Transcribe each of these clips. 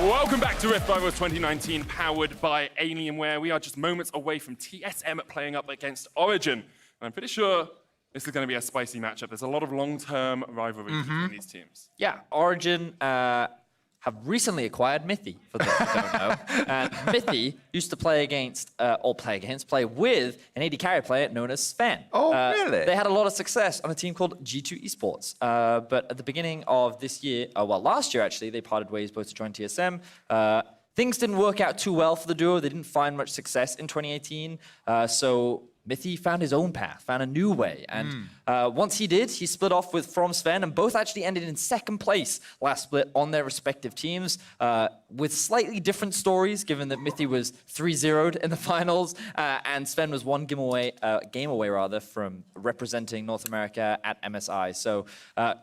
Welcome back to Rift Rivals 2019, powered by Alienware. We are just moments away from TSM playing up against Origen. And I'm pretty sure this is going to be a spicy matchup. There's a lot of long-term rivalry between these teams. Yeah, Origen have recently acquired Mythy, for those who don't know. And Mythy used to play with an AD carry player known as Sven. Oh, really? They had a lot of success on a team called G2 Esports. But at the beginning of this year, last year actually, they parted ways both to join TSM. Things didn't work out too well for the duo. They didn't find much success in 2018. So Mythy found his own path, found a new way. And once he did, he split off from Sven, and both actually ended in second place last split on their respective teams, with slightly different stories, given that Mythy was 3-0'd in the finals, and Sven was one game away from representing North America at MSI. So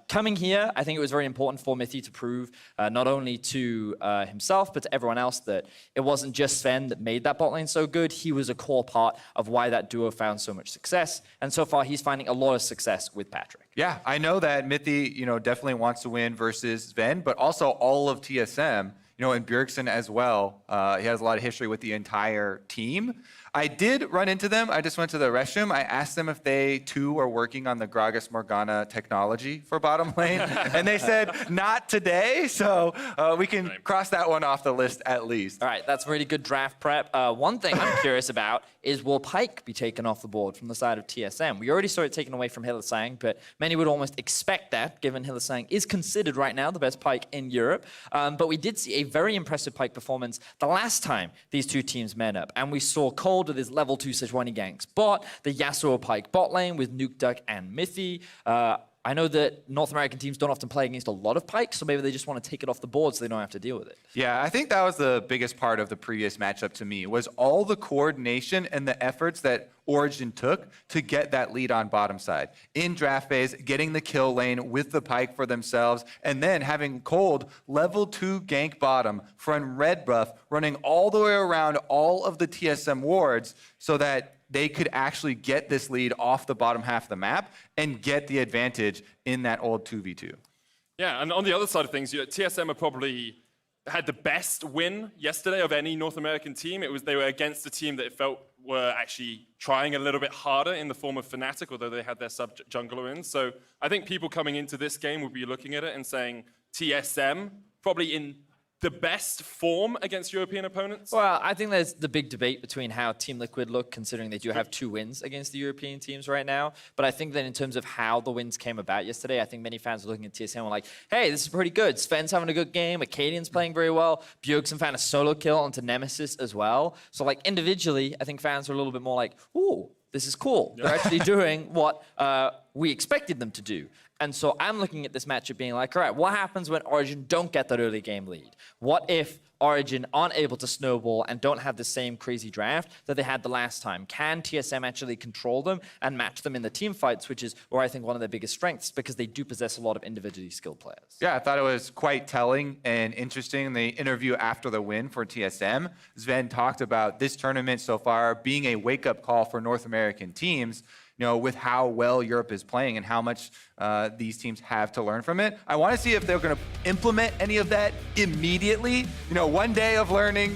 coming here, I think it was very important for Mythy to prove not only to himself, but to everyone else that it wasn't just Sven that made that bot lane so good. He was a core part of why that duo found so much success, and so far he's finding a lot of success with Patrick. Yeah, I know that Mythy, definitely wants to win versus Sven, but also all of TSM, and Bjergsen as well. He has a lot of history with the entire team. I did run into them. I just went to the restroom. I asked them if they, too, are working on the Gragas Morgana technology for bottom lane, and they said, not today, so we can cross that one off the list at least. All right, that's really good draft prep. One thing I'm curious about is, will Pyke be taken off the board from the side of TSM? We already saw it taken away from Hylissang, but many would almost expect that, given Hylissang is considered right now the best Pyke in Europe. But we did see a very impressive Pyke performance the last time these two teams met up, and we saw Cold with his level 2 Sejuani ganks bot, the Yasuo Pyke bot lane with Nuke Duck and Mythy. I know that North American teams don't often play against a lot of Pyke, so maybe they just want to take it off the board so they don't have to deal with it. Yeah, I think that was the biggest part of the previous matchup to me, was all the coordination and the efforts that Origen took to get that lead on bottom side. In draft phase, getting the kill lane with the Pyke for themselves, and then having Cold level 2 gank bottom from red buff, running all the way around all of the TSM wards so that they could actually get this lead off the bottom half of the map and get the advantage in that old 2v2. Yeah, and on the other side of things, TSM have probably had the best win yesterday of any North American team. They were against a team that it felt were actually trying a little bit harder in the form of Fnatic, although they had their sub-jungler in. So I think people coming into this game will be looking at it and saying TSM probably in the best form against European opponents? Well, I think there's the big debate between how Team Liquid look, considering they do have 2 wins against the European teams right now. But I think that in terms of how the wins came about yesterday, I think many fans were looking at TSM and were like, hey, this is pretty good. Sven's having a good game. Acadian's playing very well. Bjergsen found a solo kill onto Nemesis as well. So like individually, I think fans were a little bit more like, ooh, this is cool. They're actually doing what we expected them to do. And so I'm looking at this matchup being like, all right, what happens when Origen don't get that early game lead? What if Origen aren't able to snowball and don't have the same crazy draft that they had the last time? Can TSM actually control them and match them in the team fights, which is where I think one of their biggest strengths, because they do possess a lot of individually skilled players. Yeah, I thought it was quite telling and interesting in the interview after the win for TSM. Sven talked about this tournament so far being a wake-up call for North American teams, with how well Europe is playing and how much these teams have to learn from it. I want to see if they're going to implement any of that immediately. One day of learning,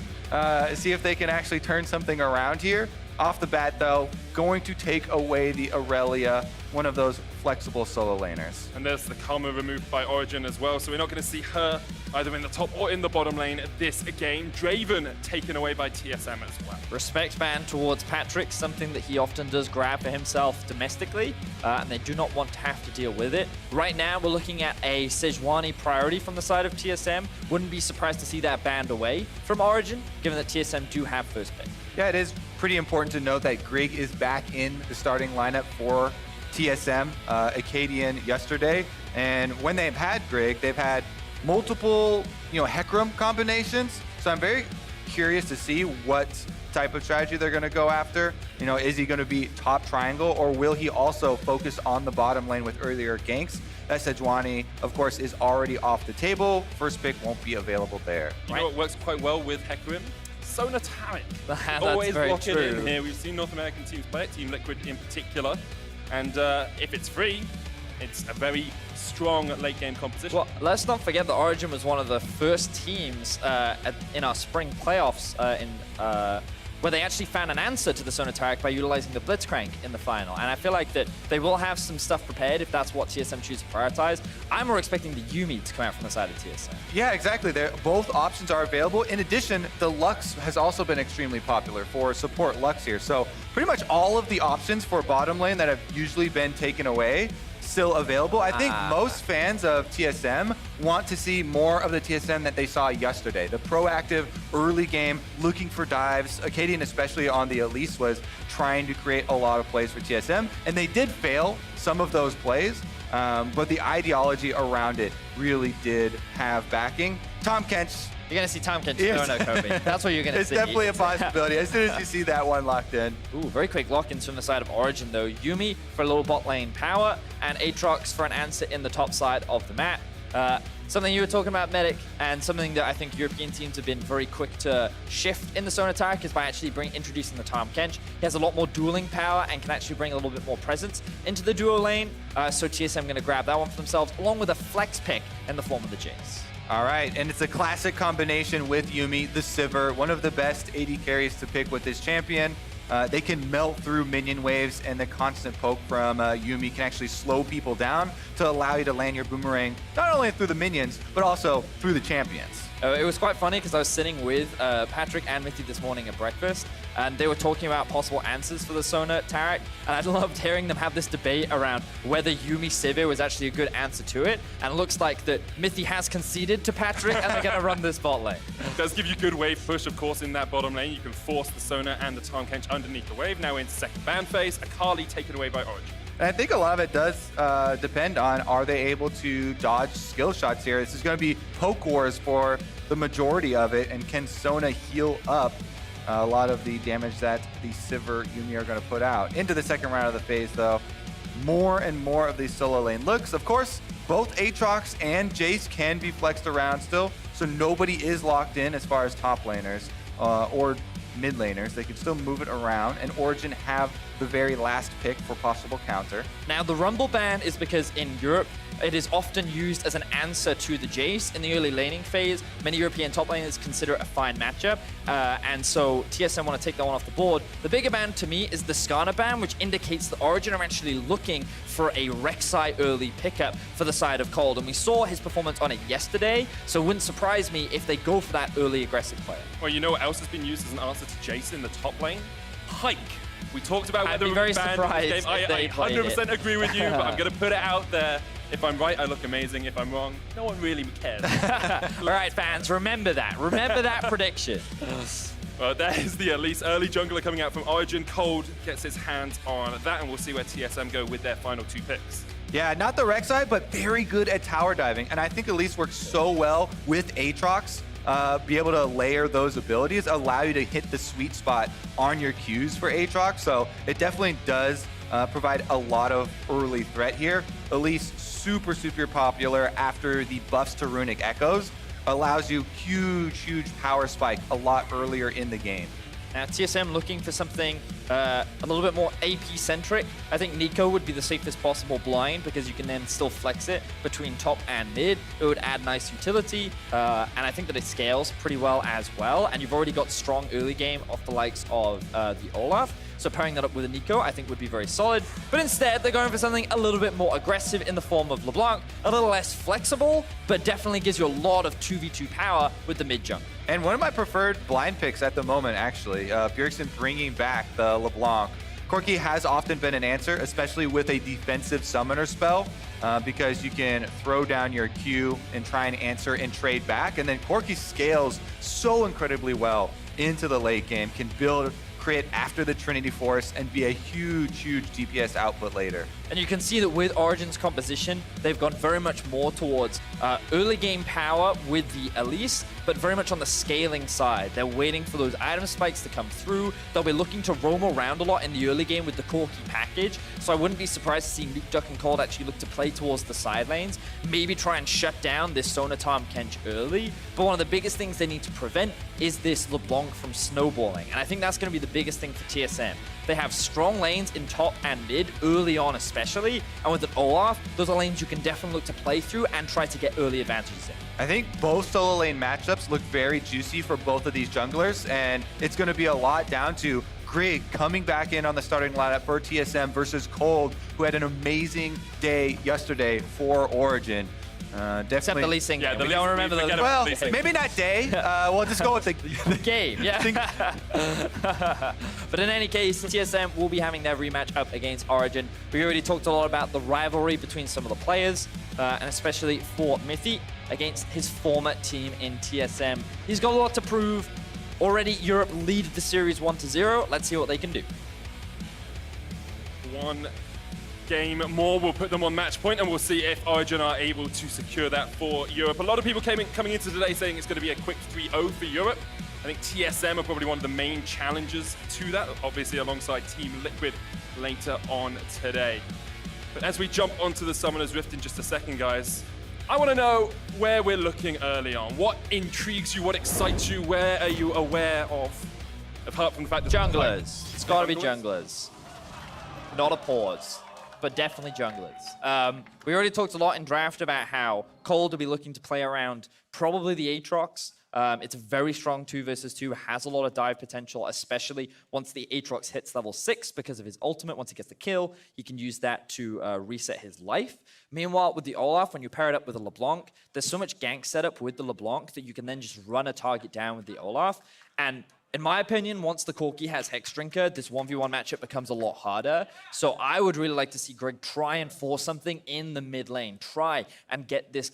see if they can actually turn something around here. Off the bat, though, going to take away the Aurelia, one of those flexible solo laners. And there's the Karma removed by Origen as well, so we're not going to see her either in the top or in the bottom lane this game. Draven taken away by TSM as well. Respect ban towards Patrick, something that he often does grab for himself domestically, and they do not want to have to deal with it. Right now, we're looking at a Sejuani priority from the side of TSM. Wouldn't be surprised to see that banned away from Origen, given that TSM do have first pick. Yeah, it is pretty important to note that Greg is back in the starting lineup for TSM, Acadian yesterday. And when they've had Greg, they've had multiple, Hecarim combinations. So I'm very curious to see what type of strategy they're going to go after. Is he going to be top triangle, or will he also focus on the bottom lane with earlier ganks? That Sejuani, of course, is already off the table. First pick won't be available there. You know what works quite well with Hecarim? Sonataric. That's Always very lock true. it in here. We've seen North American teams play it, Team Liquid in particular. And if it's free, It's a very strong late game composition. Well, let's not forget that Origen was one of the first teams in our spring playoffs where they actually found an answer to the Sona Tarek by utilizing the Blitzcrank in the final. And I feel like that they will have some stuff prepared if that's what TSM choose to prioritize. I'm more expecting the Yuumi to come out from the side of TSM. Yeah, exactly. Both options are available. In addition, the Lux has also been extremely popular for support Lux here. So pretty much all of the options for bottom lane that have usually been taken away still available. I think most fans of TSM want to see more of the TSM that they saw yesterday. The proactive early game, looking for dives. Acadian, especially on the Elise, was trying to create a lot of plays for TSM, and they did fail some of those plays, but the ideology around it really did have backing. Tom Kench. You're going to see Tom Kench. No, Kobe. That's what you're going to see. It's definitely a possibility as soon as you see that one locked in. Ooh, very quick lock-ins from the side of Origen, though. Yuumi for a little bot lane power, and Aatrox for an answer in the top side of the map. Something you were talking about, Medic, and something that I think European teams have been very quick to shift in the Sona Tarek is by actually introducing the Tom Kench. He has a lot more dueling power and can actually bring a little bit more presence into the duo lane. So TSM going to grab that one for themselves, along with a flex pick in the form of the Jace. All right, and it's a classic combination with Yuumi, the Sivir, one of the best AD carries to pick with this champion. They can melt through minion waves, and the constant poke from Yuumi can actually slow people down to allow you to land your boomerang, not only through the minions, but also through the champions. It was quite funny because I was sitting with Patrick and Mithy this morning at breakfast, and they were talking about possible answers for the Sona Tarek, and I loved hearing them have this debate around whether Yuumi Sivir was actually a good answer to it, and it looks like that Mithy has conceded to Patrick, and they're going to run this bot lane. It does give you good wave push, of course, in that bottom lane. You can force the Sona and the Tom Kench underneath the wave. Now into second ban phase, Akali taken away by Origen. And I think a lot of it does depend on, are they able to dodge skill shots here? This is going to be poke wars for the majority of it, and can Sona heal up a lot of the damage that the Sivir Yuumi are going to put out? Into the second round of the phase, though, more and more of these solo lane looks. Of course, both Aatrox and Jace can be flexed around still, so nobody is locked in as far as top laners or mid laners. They can still move it around, and Origen have the very last pick for possible counter. Now, the Rumble ban is because in Europe, it is often used as an answer to the Jace in the early laning phase. Many European top laners consider it a fine matchup, and so TSM want to take that one off the board. The bigger ban to me is the Skarner ban, which indicates that Origen are actually looking for a Rek'Sai early pickup for the side of Cold, and we saw his performance on it yesterday, so it wouldn't surprise me if they go for that early aggressive player. Well, you know what else has been used as an answer to Jace in the top lane? Pike. We talked about I'd whether be very it was banned in surprised this game. if they I played 100% it. agree with you, but I'm going to put it out there. If I'm right, I look amazing. If I'm wrong, no one really cares. All right, fans, remember that. Remember that prediction. Well, there's the Elise early jungler coming out from Origen. Cold gets his hands on that, and we'll see where TSM go with their final two picks. Yeah, not the Rek'Sai, but very good at tower diving. And I think Elise works so well with Aatrox. Be able to layer those abilities, allow you to hit the sweet spot on your Qs for Aatrox. So it definitely does provide a lot of early threat here. Elise, super popular after the buffs to Runic Echoes. Allows you huge power spike a lot earlier in the game. Now, TSM looking for something a little bit more AP-centric. I think Nico would be the safest possible blind because you can then still flex it between top and mid. It would add nice utility, and I think that it scales pretty well as well. And you've already got strong early game off the likes of the Olaf. So pairing that up with a Nico, I think would be very solid. But instead, they're going for something a little bit more aggressive in the form of LeBlanc, a little less flexible, but definitely gives you a lot of 2v2 power with the mid jungle. And one of my preferred blind picks at the moment, actually, Bjergsen bringing back the LeBlanc. Corki has often been an answer, especially with a defensive summoner spell, because you can throw down your Q and try and answer and trade back. And then Corki scales so incredibly well into the late game, can create after the Trinity Force and be a huge DPS output later. And you can see that with Origen's composition, they've gone very much more towards early game power with the Elise, but very much on the scaling side. They're waiting for those item spikes to come through. They'll be looking to roam around a lot in the early game with the Corki package. So I wouldn't be surprised to see Nuke Duck and Cold actually look to play towards the side lanes, maybe try and shut down this Sona Tom Kench early. But one of the biggest things they need to prevent is this LeBlanc from snowballing. And I think that's going to be the biggest thing for TSM. They have strong lanes in top and mid, early on especially, and with an Olaf, those are lanes you can definitely look to play through and try to get early advantages in. I think both solo lane matchups look very juicy for both of these junglers, and it's going to be a lot down to Grig coming back in on the starting lineup for TSM versus Cold, who had an amazing day yesterday for Origen. Except the Lee Sin game. the We don't remember the Well, Lee Sin. maybe not day. We'll just go with the game, yeah. But in any case, TSM will be having their rematch up against Origen. We already talked a lot about the rivalry between some of the players, and especially for Mithy against his former team in TSM. He's got a lot to prove. Already, Europe lead the series 1-0. Let's see what they can do. One game more will put them on match point, and we'll see if Origen are able to secure that for Europe. A lot of people coming into today saying it's going to be a quick 3-0 for Europe. I think TSM are probably one of the main challengers to that, obviously alongside Team Liquid later on today. But as we jump onto the Summoner's Rift in just a second, guys, I want to know where we're looking early on. What intrigues you? What excites you? Where are you aware of? Apart from the fact that Junglers. It's got to be junglers. Not a pause, but definitely junglers. We already talked a lot in draft about how Cold will be looking to play around probably the Aatrox. It's a very strong 2 versus 2, has a lot of dive potential, especially once the Aatrox hits level 6 because of his ultimate. Once he gets the kill, he can use that to reset his life. Meanwhile, with the Olaf, when you pair it up with a LeBlanc, there's so much gank setup with the LeBlanc that you can then just run a target down with the Olaf. And in my opinion, once the Corki has Hex Drinker, this 1v1 matchup becomes a lot harder. So I would really like to see Greg try and force something in the mid lane. Try and get this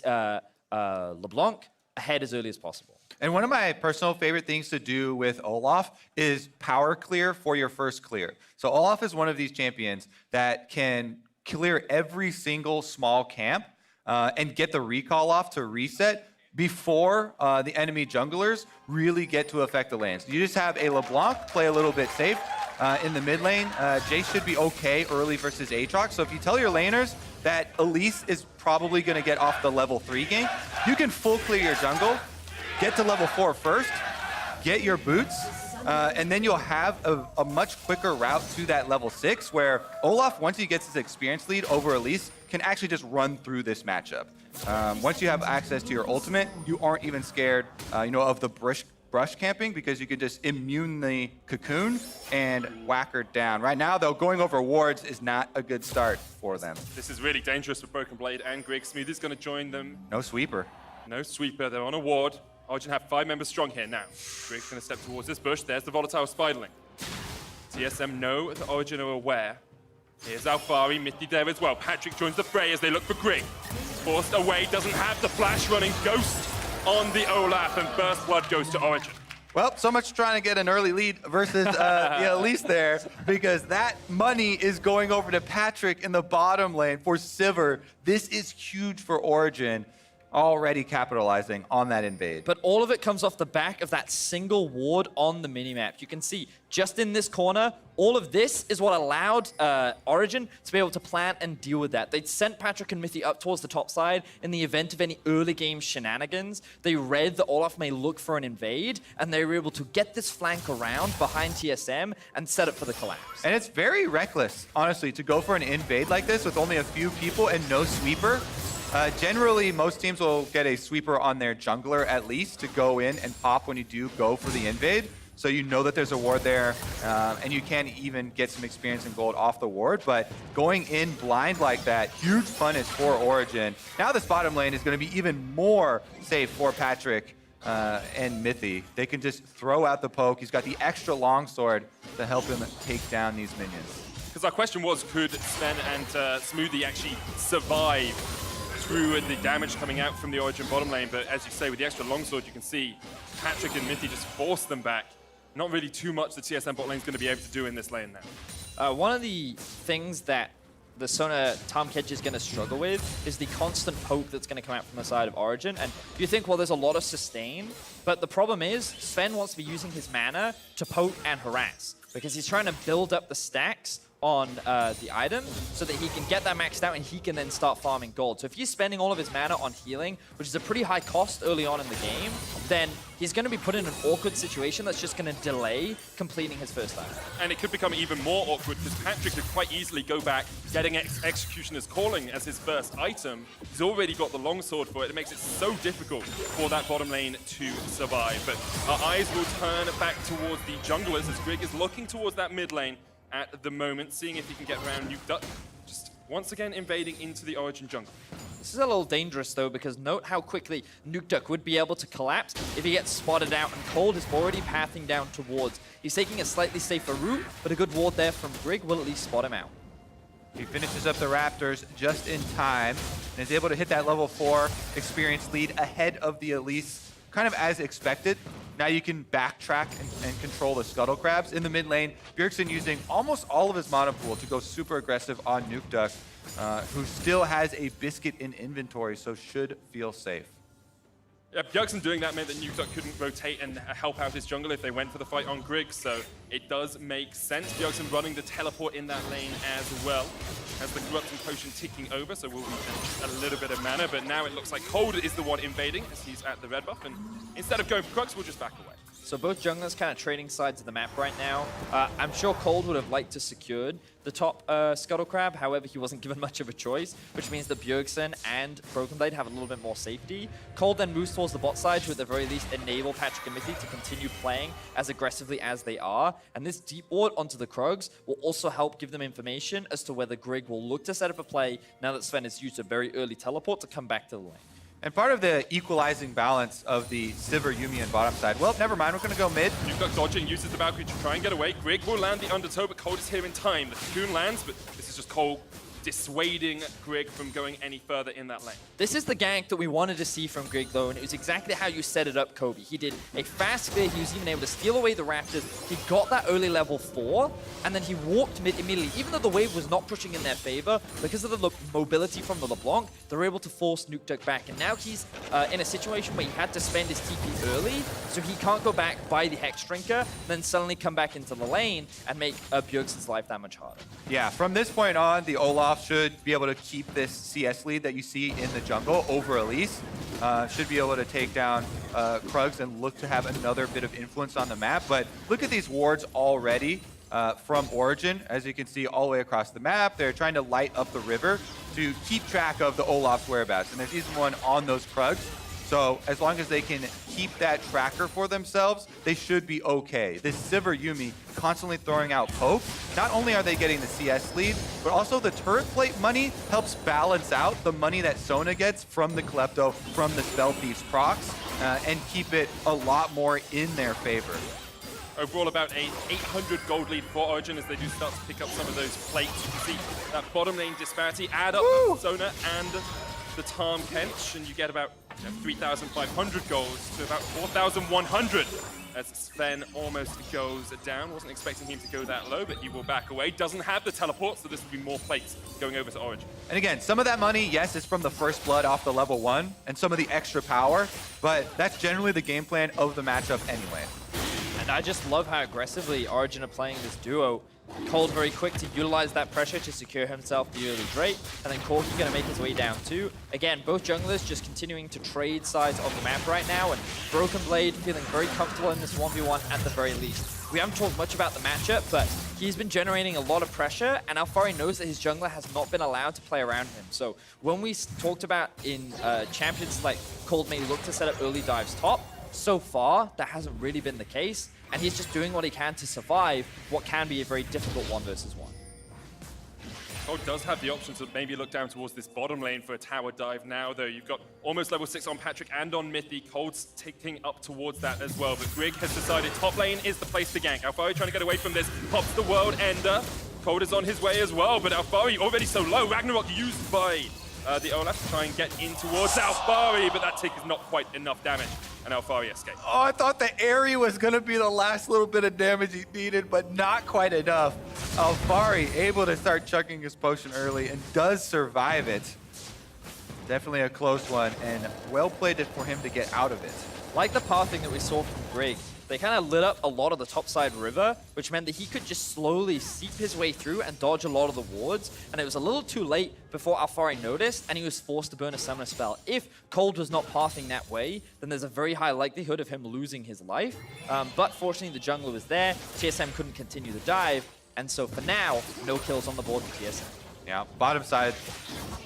LeBlanc ahead as early as possible. And one of my personal favorite things to do with Olaf is power clear for your first clear. So Olaf is one of these champions that can clear every single small camp and get the recall off to reset before the enemy junglers really get to affect the lanes. You just have a LeBlanc play a little bit safe in the mid lane. Jace should be okay early versus Aatrox. So if you tell your laners that Elise is probably going to get off the level 3 gank, you can full clear your jungle, get to level 4 first, get your boots, and then you'll have a much quicker route to that level 6 where Olaf, once he gets his experience lead over Elise, can actually just run through this matchup. Once you have access to your ultimate, you aren't even scared of the brush camping because you can just immune the cocoon and whack her down. Right now, though, going over wards is not a good start for them. this is really dangerous for Broken Blade and Greg. Smooth is going to join them. No sweeper. No sweeper, they're on a ward. Origen have 5 members strong here now. Greg's going to step towards this bush. There's the volatile Spiderling. TSM know that Origen are aware. Here's Alfari, Mithy there as well. Patrick joins the fray as they look for Grig. Forced away, doesn't have the flash running. Ghost on the Olaf, and Burst Blood goes to Origen. Well, so much trying to get an early lead versus Elise there, because that money is going over to Patrick in the bottom lane for Sivir. This is huge for Origen, already capitalizing on that invade. But all of it comes off the back of that single ward on the minimap. You can see just in this corner, all of this is what allowed Origen to be able to plan and deal with that. They sent Patrick and Mithy up towards the top side in the event of any early game shenanigans. They read that Olaf may look for an invade, and they were able to get this flank around behind TSM and set up for the collapse. And it's very reckless, honestly, to go for an invade like this with only a few people and no sweeper. Generally, most teams will get a sweeper on their jungler at least to go in and pop when you do go for the invade. So you know that there's a ward there, and you can even get some experience and gold off the ward. But going in blind like that, huge punish for Origen. Now this bottom lane is going to be even more safe for Patrick and Mithy. They can just throw out the poke. He's got the extra longsword to help him take down these minions. Because our question was, could Sven and Smoothie actually survive through the damage coming out from the Origen bottom lane? But as you say, with the extra longsword, you can see Patrick and Mithy just force them back. Not really too much the TSM bot lane is going to be able to do in this lane now. One of the things that the Sona Tom Kedge is going to struggle with is the constant poke that's going to come out from the side of Origen. And you think, well, there's a lot of sustain, but the problem is Sven wants to be using his mana to poke and harass, because he's trying to build up the stacks on the item so that he can get that maxed out and he can then start farming gold. So if he's spending all of his mana on healing, which is a pretty high cost early on in the game, then he's going to be put in an awkward situation that's just going to delay completing his first item. And it could become even more awkward because Patrick could quite easily go back, getting Executioner's Calling as his first item. He's already got the longsword for it. It makes it so difficult for that bottom lane to survive. But our eyes will turn back towards the junglers as Grig is looking towards that mid lane at the moment, seeing if he can get around Nuke Duck. Just once again invading into the Origen jungle. This is a little dangerous though, because note how quickly Nuke Duck would be able to collapse if he gets spotted out, and Cold is already pathing down towards. He's taking a slightly safer route, but a good ward there from Grig will at least spot him out. He finishes up the Raptors just in time and is able to hit that level 4 experience lead ahead of the Elise, kind of as expected. Now you can backtrack and control the Scuttle Crabs. In the mid lane, Bjergsen using almost all of his mana pool to go super aggressive on Nuke Duck, who still has a Biscuit in inventory, so should feel safe. Yeah, Bjergsen doing that meant that Nuke Duck couldn't rotate and help out his jungle if they went for the fight on Grig, so it does make sense. Bjergsen running the teleport in that lane as well, as the Corrupting Potion ticking over, so we'll be a little bit of mana, but now it looks like Cold is the one invading as he's at the red buff, and instead of going for Crux, we'll just back away. So both junglers kind of trading sides of the map right now. I'm sure Cold would have liked to secured the top Scuttle Crab, however, he wasn't given much of a choice, which means that Bjergsen and Broken Blade have a little bit more safety. Cold then moves towards the bot side to at the very least enable Patrick and Mithy to continue playing as aggressively as they are, and this deep ward onto the Krugs will also help give them information as to whether Grig will look to set up a play now that Sven has used a very early teleport to come back to the lane. And part of the equalizing balance of the Sivir Yuumi bottom side, well, never mind, we're going to go mid. Nuke Duck dodging, uses the Valkyrie to try and get away. Grig will land the undertow, but Cold is here in time. The Cocoon lands, but this is just Cold dissuading Grig from going any further in that lane. This is the gank that we wanted to see from Grig, though, and it was exactly how you set it up, Kobe. He did a fast clear, he was even able to steal away the Raptors, he got that early level 4, and then he walked mid immediately. Even though the wave was not pushing in their favor, because of the mobility from the LeBlanc, they were able to force Nuke Duck back, and now he's in a situation where he had to spend his TP early, so he can't go back, buy the Hex Drinker, then suddenly come back into the lane and make Bjergsen's life that much harder. Yeah, from this point on, the Olaf should be able to keep this CS lead that you see in the jungle over Elise. Should be able to take down Krugs and look to have another bit of influence on the map. But look at these wards already from Origen. As you can see all the way across the map, they're trying to light up the river to keep track of the Olaf's whereabouts. And there's even one on those Krugs. So as long as they can keep that tracker for themselves, they should be okay. This Sivir Yuumi constantly throwing out poke. Not only are they getting the CS lead, but also the turret plate money helps balance out the money that Sona gets from the Klepto, from the Spell Thieves procs, and keep it a lot more in their favor. Overall, about an 800 gold lead for Origen as they do start to pick up some of those plates. You can see that bottom lane disparity add up Sona and the Tarm Kench, and you get about 3,500 goals to about 4,100 as Sven almost goes down. Wasn't expecting him to go that low, but he will back away. Doesn't have the teleport, so this will be more plates going over to Origen. And again, some of that money, yes, is from the first blood off the level 1 and some of the extra power, but that's generally the game plan of the matchup anyway. And I just love how aggressively Origen are playing this duo. Cold very quick to utilize that pressure to secure himself the early Drake, and then Corki going to make his way down too. Again, both junglers just continuing to trade sides of the map right now, and Broken Blade feeling very comfortable in this 1v1 at the very least. We haven't talked much about the matchup, but he's been generating a lot of pressure, and Alfari knows that his jungler has not been allowed to play around him. So when we talked about in champions like Cold may look to set up early dives top, so far that hasn't really been the case. And he's just doing what he can to survive what can be a very difficult 1 versus 1. Cold does have the option to maybe look down towards this bottom lane for a tower dive now, though. You've got almost level 6 on Patrick and on Mithy. Cold's ticking up towards that as well. But Grig has decided top lane is the place to gank. Alfari trying to get away from this. Pops the World Ender. Cold is on his way as well, but Alfari already so low. Ragnarok used by the Olaf to try and get in towards Alfari, but that tick is not quite enough damage. And Alfari escaped. Oh, I thought the Airy was going to be the last little bit of damage he needed, but not quite enough. Alfari able to start chucking his potion early and does survive it. Definitely a close one, and well played for him to get out of it. Like the pathing that we saw from Grig, they kind of lit up a lot of the topside river, which meant that he could just slowly seep his way through and dodge a lot of the wards. And it was a little too late before Alfari noticed, and he was forced to burn a summoner spell. If Cold was not pathing that way, then there's a very high likelihood of him losing his life. But fortunately, the jungler was there. TSM couldn't continue the dive, and so for now, no kills on the board for TSM. Yeah, bottom side,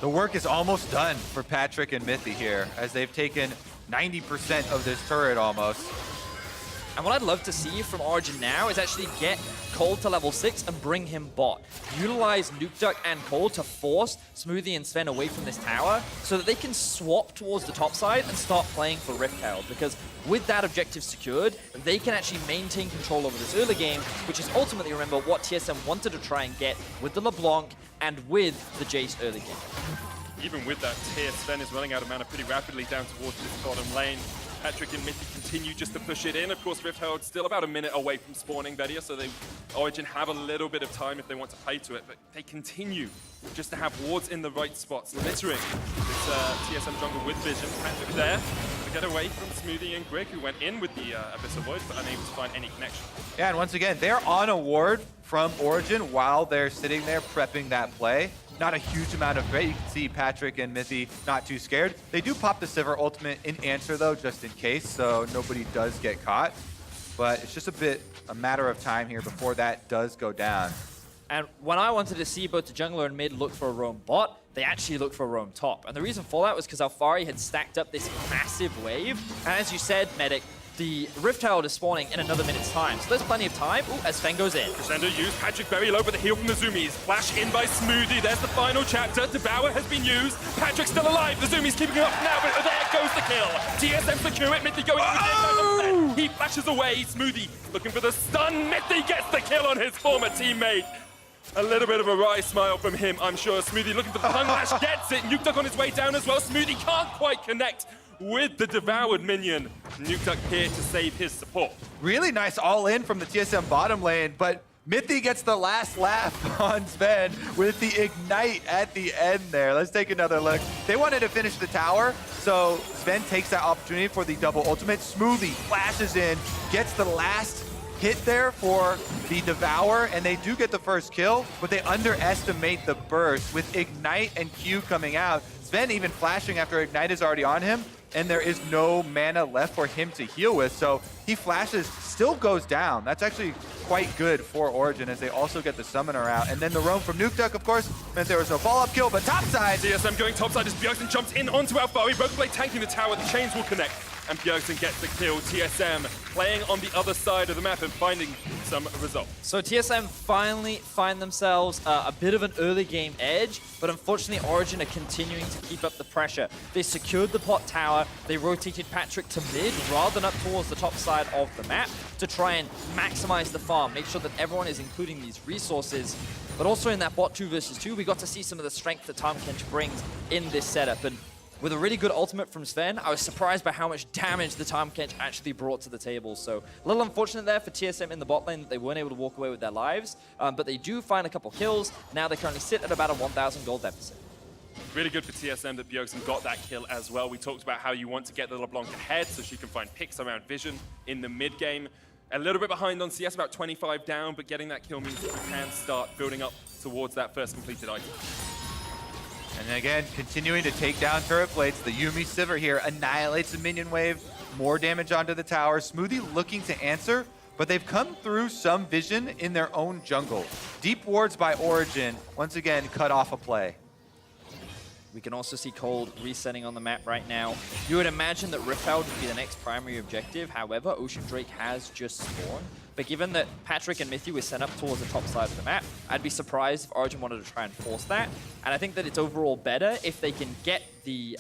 the work is almost done for Patrick and Mithy here, as they've taken 90% of this turret almost. And what I'd love to see from Origen now is actually get Cold to level 6 and bring him bot. Utilize Nukeduck and Cold to force Smoothie and Sven away from this tower so that they can swap towards the top side and start playing for Rift Herald. Because with that objective secured, they can actually maintain control over this early game, which is ultimately, remember, what TSM wanted to try and get with the LeBlanc and with the Jace early game. Even with that tier, Sven is running out of mana pretty rapidly down towards this bottom lane. Patrick and Mithy continue just to push it in. Of course, Rift Herald still about a minute away from spawning Vedia, so Origen have a little bit of time if they want to play to it, but they continue just to have wards in the right spots, littering this TSM jungle with vision. Patrick there to get away from Smoothie and Greg, who went in with the Abyssal Void, but unable to find any connection. Yeah, and once again, they're on a ward from Origen while they're sitting there prepping that play. Not a huge amount of threat. You can see Patrick and Mithy not too scared. They do pop the Sivir ultimate in answer, though, just in case, so nobody does get caught. But it's just a matter of time here before that does go down. And when I wanted to see both the jungler and mid look for a roam bot, they actually looked for a roam top. And the reason for that was because Alfari had stacked up this massive wave. And as you said, Medic, the Rift Herald is spawning in another minute's time. So there's plenty of time. Ooh, as Sven goes in. Crescendo used, Patrick very low, but the heal from the Zoomies. Flash in by Smoothie, there's the final chapter. Devour has been used. Patrick's still alive, the Zoomies keeping him up now, but there goes the kill. TSM secure it, Mithy going in. He flashes away, Smoothie looking for the stun. Mithy gets the kill on his former teammate. A little bit of a wry smile from him, I'm sure. Smoothie looking for the tongue lash, gets it. Nukeduck on his way down as well. Smoothie can't quite connect with the devoured minion. Nukeduck here to save his support. Really nice all-in from the TSM bottom lane, but Mithy gets the last laugh on Sven with the ignite at the end there. Let's take another look. They wanted to finish the tower, so Sven takes that opportunity for the double ultimate. Smoothie flashes in, gets the last hit there for the Devour, and they do get the first kill, but they underestimate the burst with Ignite and Q coming out. Sven even flashing after Ignite is already on him, and there is no mana left for him to heal with, so he flashes, still goes down. That's actually quite good for Origen as they also get the Summoner out. And then the roam from Nukeduck, of course, meant there was no follow-up kill, but topside! TSM going topside as Bjergsen jumps in onto Alfari. Both play tanking the tower, the chains will connect, and Bjergsen gets the kill. TSM playing on the other side of the map and finding some results. So TSM finally find themselves a bit of an early game edge, but unfortunately Origen are continuing to keep up the pressure. They secured the pot tower, they rotated Patrick to mid rather than up towards the top side of the map to try and maximize the farm, make sure that everyone is including these resources. But also in that bot 2 versus 2, we got to see some of the strength that Tahm Kench brings in this setup. And with a really good ultimate from Sven, I was surprised by how much damage the Tahm Kench actually brought to the table. So a little unfortunate there for TSM in the bot lane that they weren't able to walk away with their lives, but they do find a couple kills. Now they currently sit at about a 1,000 gold deficit. Really good for TSM that Bjergsen got that kill as well. We talked about how you want to get the LeBlanc ahead so she can find picks around vision in the mid game. A little bit behind on CS, about 25 down, but getting that kill means that you can start building up towards that first completed item. And again, continuing to take down turret plates. The Yuumi Sivir here annihilates the minion wave. More damage onto the tower. Smoothie looking to answer, but they've come through some vision in their own jungle. Deep wards by Origen, once again, cut off a play. We can also see Cold resetting on the map right now. You would imagine that Rift Herald would be the next primary objective. However, Ocean Drake has just spawned. But given that Patrick and Mithy were sent up towards the top side of the map, I'd be surprised if Origen wanted to try and force that. And I think that it's overall better if they can get the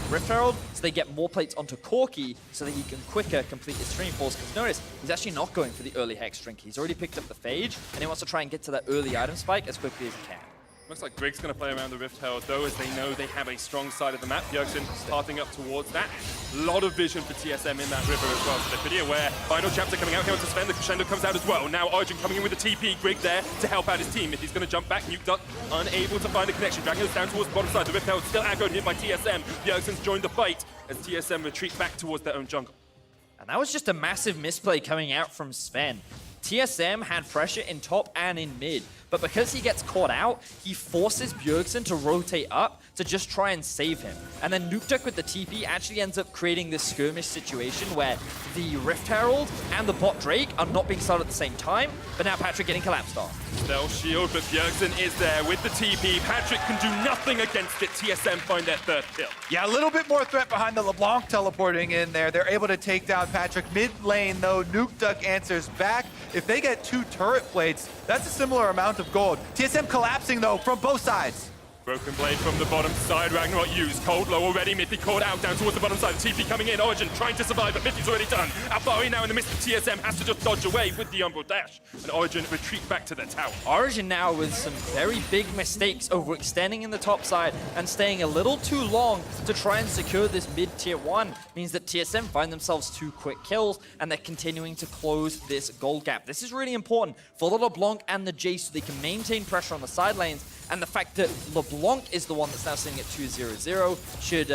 Rift Herald so they get more plates onto Corki so that he can quicker complete his stream force. Because notice, he's actually not going for the early Hex Drink. He's already picked up the Phage, and he wants to try and get to that early item spike as quickly as he can. Looks like Grig's going to play around the Rift Herald, though, as they know they have a strong side of the map. Bjergsen starting up towards that. A lot of vision for TSM in that river as well, so they're pretty aware. Final chapter coming out here onto Sven. The Crescendo comes out as well. Now Origen coming in with the TP. Grig there to help out his team. If he's going to jump back, Nukeduck unable to find a connection. Dragging us down towards the bottom side. The Rift Herald still aggroed, hit by TSM. Bjergsen's joined the fight as TSM retreat back towards their own jungle. And that was just a massive misplay coming out from Sven. TSM had pressure in top and in mid, but because he gets caught out, he forces Bjergsen to rotate up to just try and save him. And then Nukeduck with the TP actually ends up creating this skirmish situation where the Rift Herald and the bot Drake are not being started at the same time, but now Patrick getting collapsed on. They'll shield, but Bjergsen is there with the TP. Patrick can do nothing against it. TSM find their third kill. Yeah, a little bit more threat behind the LeBlanc teleporting in there. They're able to take down Patrick. Mid lane, though, Nukeduck answers back. If they get 2 turret plates, that's a similar amount of gold. TSM collapsing, though, from both sides. Broken Blade from the bottom side, Ragnarok used. Cold low already, Mithy caught out down towards the bottom side. TP coming in, Origen trying to survive, but Mithy's already done. Alfari now in the midst of TSM has to just dodge away with the Umbral Dash. And Origen retreat back to their tower. Origen now with some very big mistakes overextending in the top side and staying a little too long to try and secure this mid-tier 1 means that TSM find themselves 2 quick kills and they're continuing to close this gold gap. This is really important for the LeBlanc and the Jace so they can maintain pressure on the side lanes, and the fact that LeBlanc is the one that's now sitting at 2-0-0 should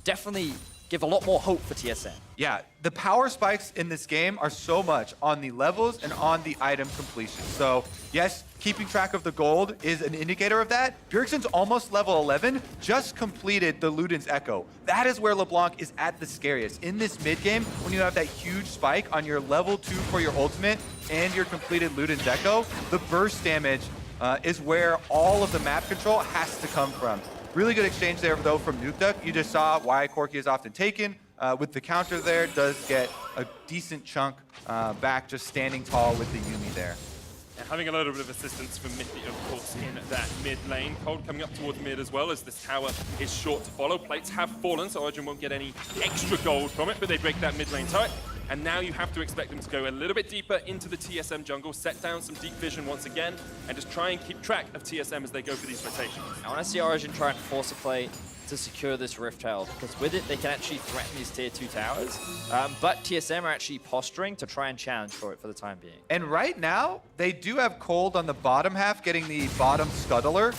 definitely give a lot more hope for TSM. Yeah, the power spikes in this game are so much on the levels and on the item completion. So yes, keeping track of the gold is an indicator of that. Bjergsen's almost level 11, just completed the Luden's Echo. That is where LeBlanc is at the scariest. In this mid game, when you have that huge spike on your level 2 for your ultimate and your completed Luden's Echo, the burst damage is where all of the map control has to come from. Really good exchange there, though, from Nukeduck. You just saw why Corki is often taken. With the counter there, does get a decent chunk back, just standing tall with the Yuumi there. And having a little bit of assistance from Mithy, of course, in that mid lane. Cold coming up towards mid as well, as this tower is short to follow. Plates have fallen, so Origen won't get any extra gold from it, but they break that mid lane turret. And now you have to expect them to go a little bit deeper into the TSM jungle, set down some deep vision once again, and just try and keep track of TSM as they go for these rotations. I want to see Origen try and force a play to secure this Rift Herald, because with it, they can actually threaten these tier 2 towers. But TSM are actually posturing to try and challenge for it for the time being. And right now, they do have Cold on the bottom half, getting the bottom scuttler.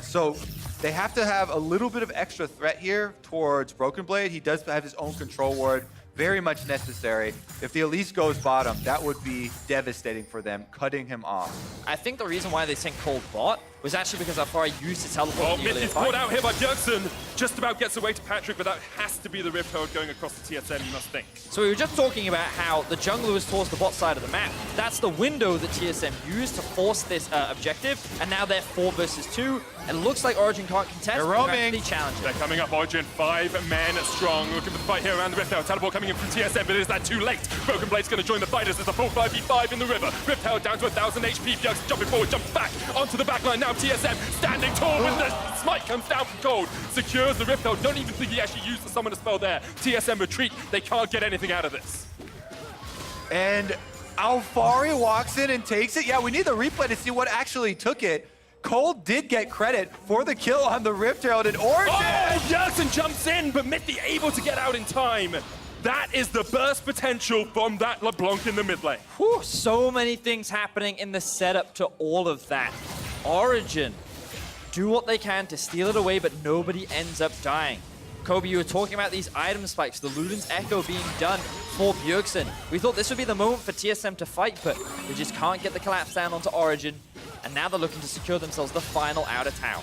So they have to have a little bit of extra threat here towards Broken Blade. He does have his own control ward. Very much necessary. If the Elise goes bottom, that would be devastating for them, cutting him off. I think the reason why they sent Cold bot was actually because Alfari used his teleport. Oh, Mithy's caught out here by Bjergsen. Just about gets away to Patrick, but that has to be the Rift Herald going across the TSM, you must think. So we were just talking about how the jungler was towards the bot side of the map. That's the window that TSM used to force this objective, and now they're 4 versus 2. It looks like Origen can't contest. They're roaming. They're coming up, Origen, 5 men strong. Looking for the fight here around the Rift Herald. Teleport coming in from TSM, but is that too late? Broken Blade's going to join the fighters. There's a full 5v5 in the river. Rift Herald down to 1,000 HP. Bjergsen jumping forward, jumps back onto the backline. Now TSM standing tall with the smite comes down from Cold. Secures the Rift Herald. Don't even think he actually used the summoner spell there. TSM retreat. They can't get anything out of this. And Alfari walks in and takes it. Yeah, we need the replay to see what actually took it. Cold did get credit for the kill on the Rift Herald and Origen. Oh, Bjergsen jumps in, but Mithy able to get out in time. That is the burst potential from that LeBlanc in the mid lane. Whew, so many things happening in the setup to all of that. Origen do what they can to steal it away, but nobody ends up dying. Kobe, you were talking about these item spikes, the Luden's Echo being done for Bjergsen. We thought this would be the moment for TSM to fight, but they just can't get the collapse down onto Origen. And now they're looking to secure themselves the final outer tower.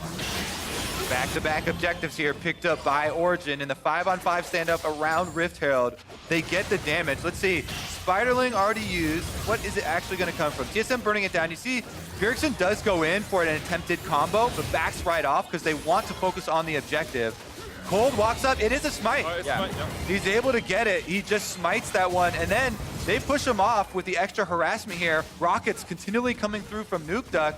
Back-to-back objectives here picked up by Origen in the 5-on-5 stand-up around Rift Herald. They get the damage. Let's see. Spiderling already used. What is it actually going to come from? TSM burning it down. You see, Bjergsen does go in for an attempted combo, but backs right off because they want to focus on the objective. Cold walks up. It is a smite. Oh, yeah. Smite, yeah. He's able to get it. He just smites that one, and then they push him off with the extra harassment here. Rockets continually coming through from Nukeduck,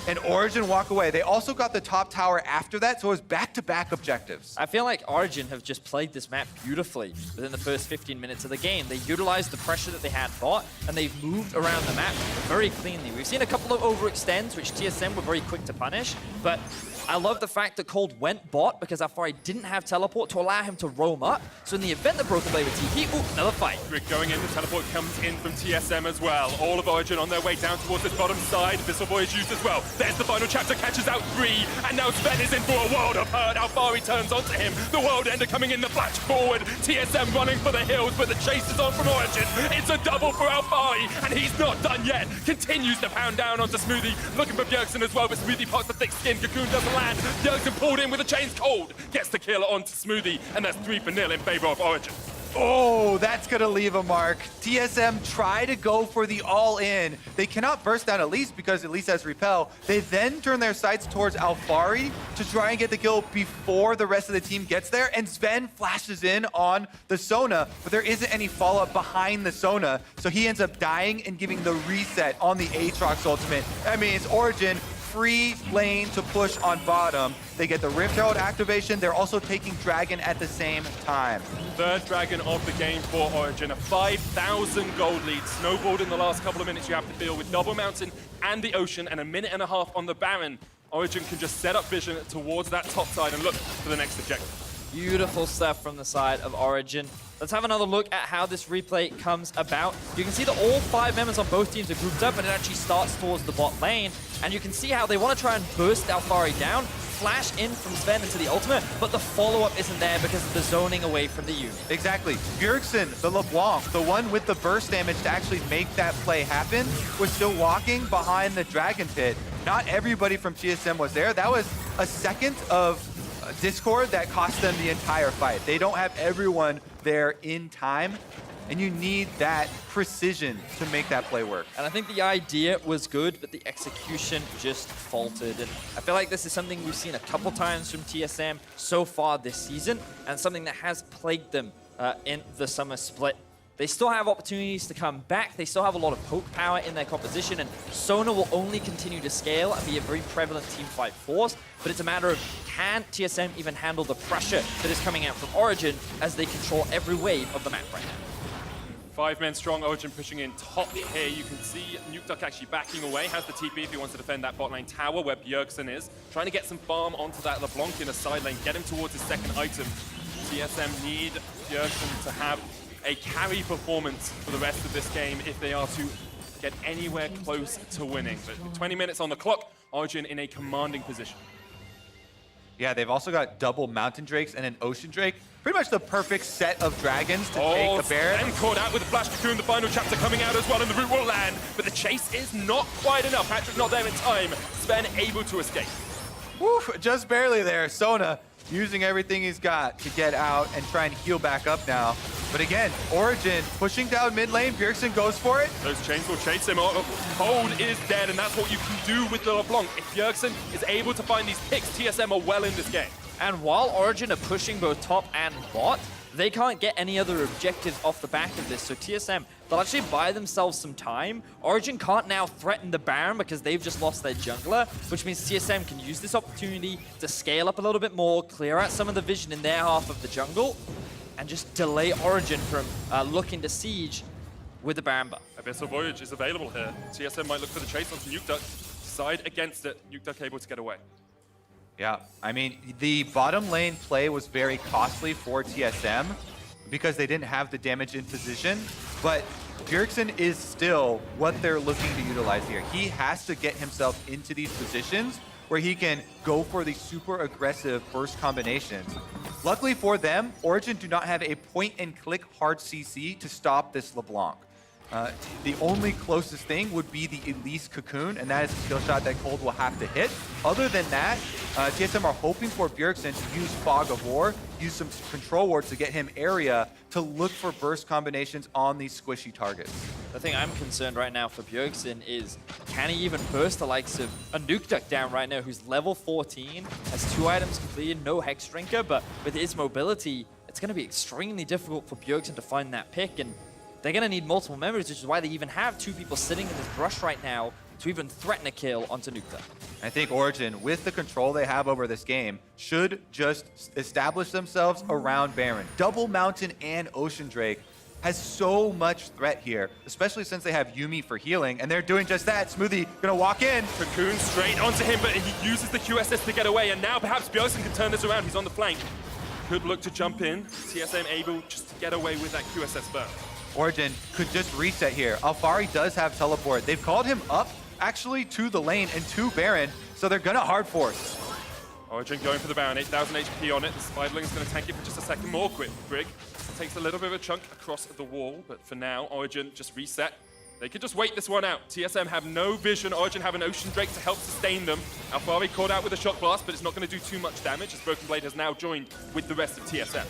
and Origen walk away. They also got the top tower after that, so it was back-to-back objectives. I feel like Origen have just played this map beautifully within the first 15 minutes of the game. They utilized the pressure that they had bought, and they've moved around the map very cleanly. We've seen a couple of overextends, which TSM were very quick to punish, but I love the fact that Cold went bot because Alfari didn't have teleport to allow him to roam up. So in the event that Broken Blade with TP, ooh, another fight. Rick going in, the teleport comes in from TSM as well. All of Origen on their way down towards this bottom side. Visceral Voyage used as well. There's the final chapter, catches out 3, and now Sven is in for a world of hurt. Alfari turns onto him. The world ender coming in the flash forward. TSM running for the hills, but the chase is on from Origen. It's a double for Alfari, and he's not done yet. Continues to pound down onto Smoothie, looking for Bjergsen as well, but Smoothie pops the thick skin. Cocoon doesn't land. Bjergsen pulled in with the chains cold. Gets the kill onto Smoothie, and that's 3-0 in favor of Origen. Oh, that's going to leave a mark. TSM try to go for the all-in. They cannot burst down Elise because Elise has repel. They then turn their sights towards Alfari to try and get the kill before the rest of the team gets there. And Sven flashes in on the Sona, but there isn't any follow-up behind the Sona. So he ends up dying and giving the reset on the Aatrox ultimate. That means Origen free lane to push on bottom. They get the Rift Herald activation. They're also taking Dragon at the same time. Third Dragon of the game for Origen. A 5,000 gold lead snowballed in the last couple of minutes. You have to deal with Double Mountain and the Ocean, and a minute and a half on the Baron. Origen can just set up vision towards that top side and look for the next objective. Beautiful stuff from the side of Origen. Let's have another look at how this replay comes about. You can see that all 5 members on both teams are grouped up, and it actually starts towards the bot lane. And you can see how they want to try and burst Alfari down, flash in from Sven into the ultimate, but the follow-up isn't there because of the zoning away from the Yuumi. Exactly. Bjergsen, the LeBlanc, the one with the burst damage to actually make that play happen, was still walking behind the Dragon Pit. Not everybody from TSM was there. That was a second of Discord that cost them the entire fight. They don't have everyone there in time, and you need that precision to make that play work. And I think the idea was good, but the execution just faltered. And I feel like this is something we've seen a couple times from TSM so far this season, and something that has plagued them in the summer split. They still have opportunities to come back. They still have a lot of poke power in their composition, and Sona will only continue to scale and be a very prevalent teamfight force. But it's a matter of, can TSM even handle the pressure that is coming out from Origen as they control every wave of the map right now? 5 men strong, Origen pushing in top here. You can see Nukeduck actually backing away, has the TP if he wants to defend that bot lane tower where Bjergsen is. Trying to get some farm onto that LeBlanc in a side lane, get him towards his second item. TSM need Bjergsen to have a carry performance for the rest of this game if they are to get anywhere close to winning. But 20 minutes on the clock, Origen in a commanding position. Yeah, they've also got double Mountain Drakes and an Ocean Drake. Pretty much the perfect set of dragons to take the Baron. And caught out with the Flash Cocoon, the final chapter coming out as well, and the root will land. But the chase is not quite enough. Patrick not there in time. Sven able to escape. Woo, just barely there. Sona using everything he's got to get out and try and heal back up now. But again, Origen pushing down mid lane. Bjergsen goes for it. Those chains will chase him. Cold is dead, and that's what you can do with the LeBlanc. If Bjergsen is able to find these picks, TSM are well in this game. And while Origen are pushing both top and bot, they can't get any other objectives off the back of this. So TSM, they'll actually buy themselves some time. Origen can't now threaten the Baron because they've just lost their jungler, which means TSM can use this opportunity to scale up a little bit more, clear out some of the vision in their half of the jungle, and just delay Origen from looking to siege with the Baron buff. Abyssal Voyage is available here. TSM might look for the chase onto Nukeduck. Side against it. Nukeduck able to get away. Yeah, I mean, the bottom lane play was very costly for TSM because they didn't have the damage in position, but Bjergsen is still what they're looking to utilize here. He has to get himself into these positions where he can go for these super aggressive burst combinations. Luckily for them, Origen do not have a point-and-click hard CC to stop this LeBlanc. The only closest thing would be the Elise Cocoon, and that is a skill shot that Cold will have to hit. Other than that, TSM are hoping for Bjergsen to use Fog of War, use some control wards to get him area to look for burst combinations on these squishy targets. The thing I'm concerned right now for Bjergsen is, can he even burst the likes of a Nukeduck down right now, who's level 14, has 2 items completed, no Hex Drinker, but with his mobility, it's going to be extremely difficult for Bjergsen to find that pick, and they're going to need multiple members, which is why they even have 2 people sitting in this brush right now to even threaten a kill onto Nukeduck. I think Origen, with the control they have over this game, should just establish themselves around Baron. Double Mountain and Ocean Drake has so much threat here, especially since they have Yuumi for healing, and they're doing just that. Smoothie gonna walk in. Cocoon straight onto him, but he uses the QSS to get away, and now perhaps Bjergsen can turn this around. He's on the flank. Could look to jump in. TSM able just to get away with that QSS burn. Origen could just reset here. Alfari does have teleport. They've called him up actually to the lane and to Baron, so they're gonna hard force. Origen going for the Baron, 8,000 HP on it. The Spiderling is going to tank it for just a second more. Grig takes a little bit of a chunk across the wall, but for now, Origen just reset. They could just wait this one out. TSM have no vision. Origen have an Ocean Drake to help sustain them. Alfari caught out with a Shock Blast, but it's not going to do too much damage as Broken Blade has now joined with the rest of TSM.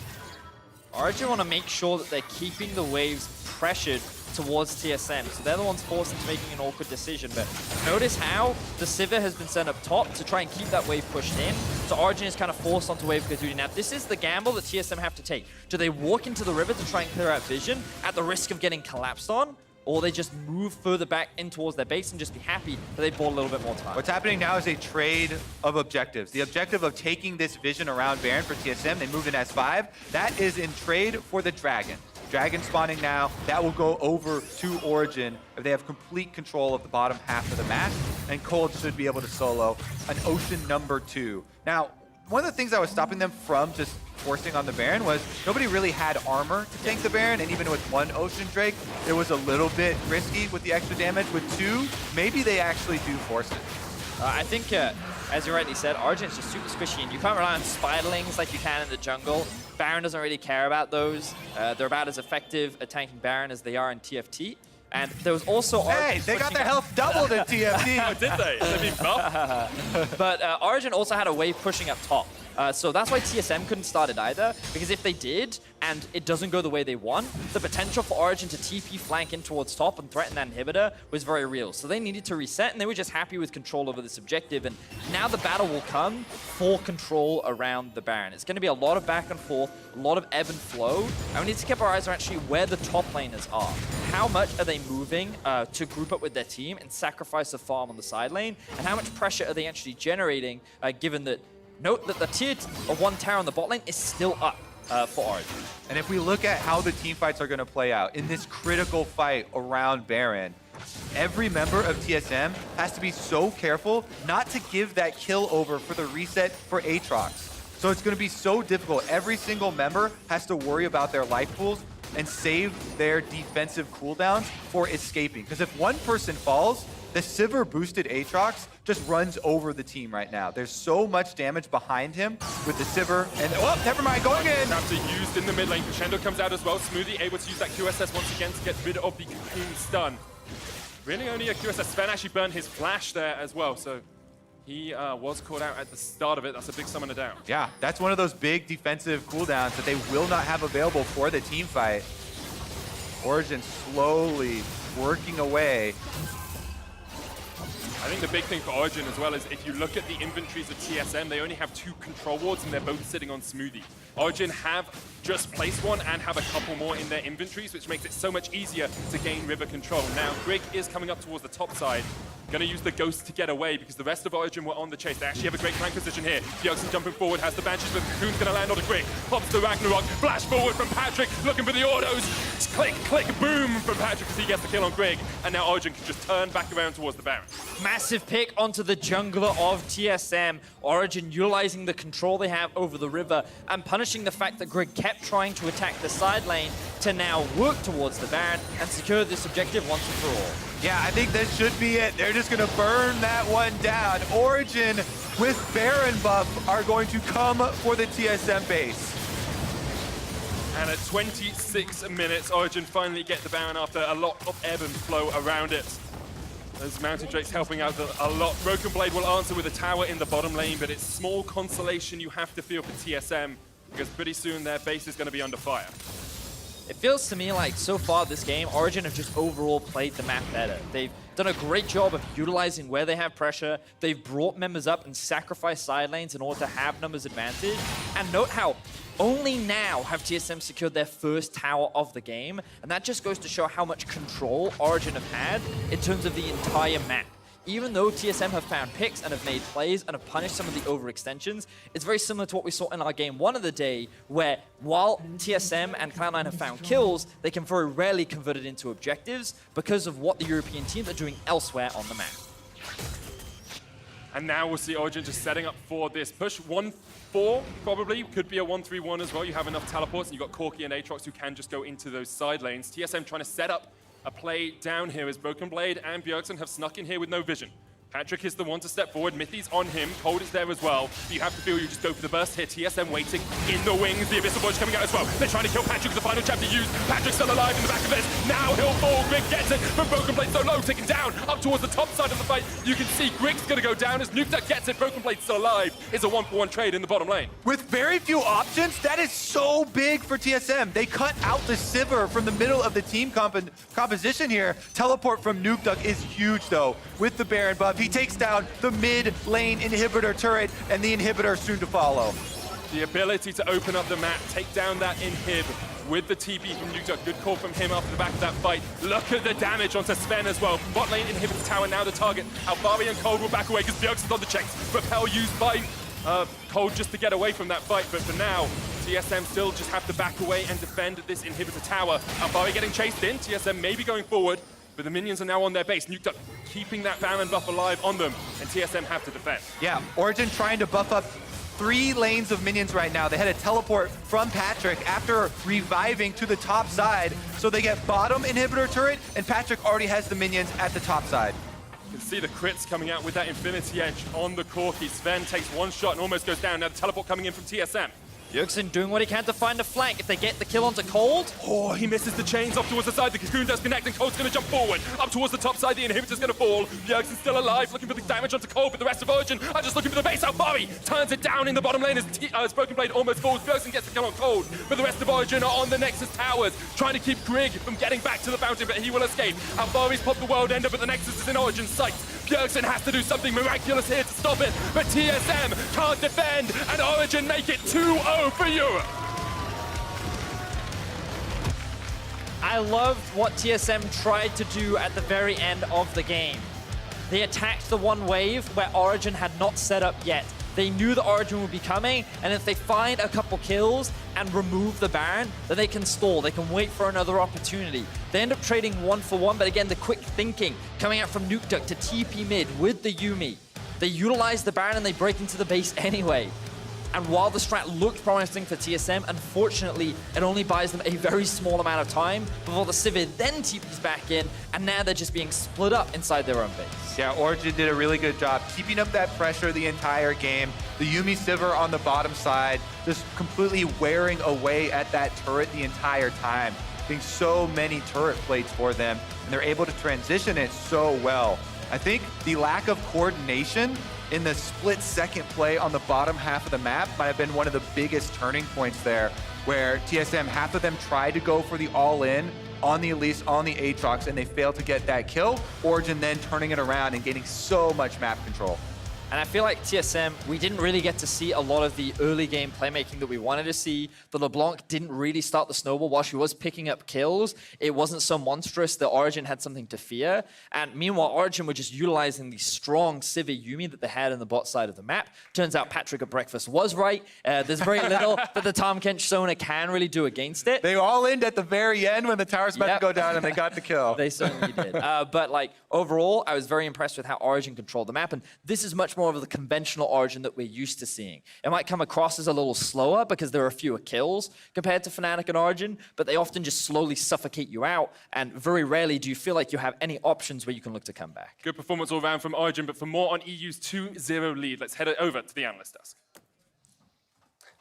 Origen want to make sure that they're keeping the waves pressured towards TSM, so they're the ones forced into making an awkward decision. But notice how the Sivir has been sent up top to try and keep that wave pushed in, so Origen is kind of forced onto wave Gazuti. Now, this is the gamble that TSM have to take. Do they walk into the river to try and clear out vision at the risk of getting collapsed on? Or they just move further back in towards their base and just be happy that they bought a little bit more time. What's happening now is a trade of objectives. The objective of taking this vision around Baron for TSM, they moved in S5. That is in trade for the Dragon. Dragon spawning now, that will go over to Origen if they have complete control of the bottom half of the map, and Cold should be able to solo an Ocean number 2. Now, one of the things that was stopping them from just forcing on the Baron was nobody really had armor to tank the Baron, and even with one Ocean Drake, it was a little bit risky with the extra damage. With 2, maybe they actually do force it. I think, as you rightly said, Origen is just super squishy, and you can't rely on Spiderlings like you can in the jungle. Baron doesn't really care about those. They're about as effective at tanking Baron as they are in TFT. And there was also Hey, they got their health doubled in TFT. Oh, did they? They've been buffed. But Origen also had a wave pushing up top. So that's why TSM couldn't start it either, because if they did, and it doesn't go the way they want, the potential for Origen to TP flank in towards top and threaten that inhibitor was very real. So they needed to reset, and they were just happy with control over this objective. And now the battle will come for control around the Baron. It's going to be a lot of back and forth, a lot of ebb and flow, and we need to keep our eyes on actually where the top laners are. How much are they moving to group up with their team and sacrifice the farm on the side lane, and how much pressure are they actually generating, given that note that the tier 1 tower on the bot lane is still up for Origen. And if we look at how the team fights are going to play out in this critical fight around Baron, every member of TSM has to be so careful not to give that kill over for the reset for Aatrox. So it's going to be so difficult. Every single member has to worry about their life pools and save their defensive cooldowns for escaping. Because if one person falls, the Sivir boosted Aatrox just runs over the team right now. There's so much damage behind him with the Sivir, and oh, never mind, going in! After used in the mid lane, Crescendo comes out as well. Smoothie able to use that QSS once again to get rid of the Cocoon stun. Really only a QSS. Sven actually burned his flash there as well, so he was caught out at the start of it. That's a big summoner down. Yeah, that's one of those big defensive cooldowns that they will not have available for the team fight. Origen slowly working away. I think the big thing for Origen as well is if you look at the inventories of TSM, they only have 2 control wards and they're both sitting on Smoothie. Origen have just placed one and have a couple more in their inventories, which makes it so much easier to gain river control. Now, Grig is coming up towards the top side. Gonna use the Ghost to get away because the rest of Origen were on the chase. They actually have a great flank position here. Bjergsen jumping forward, has the Banshees, but Cocoon's gonna land on a Grig. Pops the Ragnarok, flash forward from Patrick, looking for the autos. Click, click, boom from Patrick as he gets the kill on Grig. And now Origen can just turn back around towards the Baron. Massive pick onto the jungler of TSM. Origen utilizing the control they have over the river and punishing the fact that Grig kept trying to attack the side lane to now work towards the Baron and secure this objective once and for all. Yeah, I think this should be it. They're just going to burn that one down. Origen with Baron buff are going to come for the TSM base. And at 26 minutes, Origen finally get the Baron after a lot of ebb and flow around it. Those Mountain Drakes helping out a lot. Broken Blade will answer with a tower in the bottom lane, but it's small consolation you have to feel for TSM because pretty soon their base is going to be under fire. It feels to me like so far this game, Origen have just overall played the map better. They've done a great job of utilizing where they have pressure. They've brought members up and sacrificed side lanes in order to have numbers advantage. And note how only now have TSM secured their first tower of the game. And that just goes to show how much control Origen have had in terms of the entire map. Even though TSM have found picks and have made plays and have punished some of the overextensions, it's very similar to what we saw in our game 1 of the day, where while TSM and Cloud9 have found kills, they can very rarely convert it into objectives because of what the European teams are doing elsewhere on the map. And now we'll see Origen just setting up for this push. 1-4 probably, could be a 1-3-1 as well. You have enough teleports and you've got Corki and Aatrox who can just go into those side lanes. TSM trying to set up a play down here as Broken Blade and Bjergsen have snuck in here with no vision. Patrick is the one to step forward. Mithy's on him. Cold is there as well. You have to feel you just go for the burst here. TSM waiting in the wings. The Abyssal Voyage coming out as well. They're trying to kill Patrick with the final chap to use. Patrick's still alive in the back of this. Now he'll fall. Greg gets it, but Broken Blade so low, taken down up towards the top side of the fight. You can see Grig's gonna go down as Nukeduck gets it. Broken Blade's still alive. It's a 1-for-1 trade in the bottom lane. With very few options, that is so big for TSM. They cut out the Sivir from the middle of the team composition here. Teleport from Nukeduck is huge though. With the Baron buff, he takes down the mid lane inhibitor turret, and the inhibitor soon to follow. The ability to open up the map, take down that inhib with the TP from Nukeduck. Good call from him after the back of that fight. Look at the damage onto Sven as well. Bot lane inhibits the tower, now the target. Alfari and Cold will back away because Bjergsen's on the checks. Repel used by Cold just to get away from that fight, but for now, TSM still just have to back away and defend this inhibitor tower. Alfari getting chased in, TSM maybe going forward, but the minions are now on their base. Nukeduck keeping that Baron buff alive on them, and TSM have to defend. Yeah, Origen trying to buff up 3 lanes of minions right now. They had a teleport from Patrick after reviving to the top side. So they get bottom inhibitor turret, and Patrick already has the minions at the top side. You can see the crits coming out with that Infinity Edge on the Corki. Sven takes one shot and almost goes down. Now the teleport coming in from TSM. Bjergsen doing what he can to find a flank. If they get the kill onto Cold, Oh, he misses the chains up towards the side. The Cocoon does connect and Cold's going to jump forward. Up towards the top side, the inhibitor's going to fall. Bjergsen's still alive, looking for the damage onto Cold, but the rest of Origen are just looking for the base. Alfari turns it down in the bottom lane as Broken Blade almost falls. Bjergsen gets the kill on Cold, but the rest of Origen are on the Nexus towers, trying to keep Grig from getting back to the fountain, but he will escape. Alfari's popped the world ender, but the Nexus is in Origen's sight. Bjergsen has to do something miraculous here to stop it, but TSM can't defend, and Origen make it 2-0 for Europe. I loved what TSM tried to do at the very end of the game. They attacked the one wave where Origen had not set up yet. They knew the Origen would be coming, and if they find a couple kills and remove the Baron, then they can stall. They can wait for another opportunity. They end up trading 1-for-1, but again, the quick thinking coming out from Nukeduck to TP mid with the Yuumi. They utilize the Baron and they break into the base anyway. And while the strat looked promising for TSM, unfortunately, it only buys them a very small amount of time before the Sivir then TPs back in, and now they're just being split up inside their own base. Yeah, Origen did a really good job keeping up that pressure the entire game. The Yuumi Sivir on the bottom side, just completely wearing away at that turret the entire time. Being so many turret plates for them, and they're able to transition it so well. I think the lack of coordination in the split second play on the bottom half of the map might have been one of the biggest turning points there, where TSM, half of them tried to go for the all-in on the Elise, on the Aatrox, and they failed to get that kill. Origen then turning it around and gaining so much map control. And I feel like TSM, we didn't really get to see a lot of the early game playmaking that we wanted to see. The LeBlanc didn't really start the snowball while she was picking up kills. It wasn't so monstrous that Origen had something to fear. And meanwhile, Origen were just utilizing the strong Sivir Yuumi that they had in the bot side of the map. Turns out Patrick at breakfast was right. There's very little that the Tahm Kench Sona can really do against it. They all ended at the very end when the tower's about to go down, and they got the kill. They certainly did. But like overall, I was very impressed with how Origen controlled the map. And this is much more of the conventional Origen that we're used to seeing. It might come across as a little slower because there are fewer kills compared to Fnatic and Origen, but they often just slowly suffocate you out, and very rarely do you feel like you have any options where you can look to come back. Good performance all around from Origen, but for more on EU's 2-0 lead, let's head over to the analyst desk.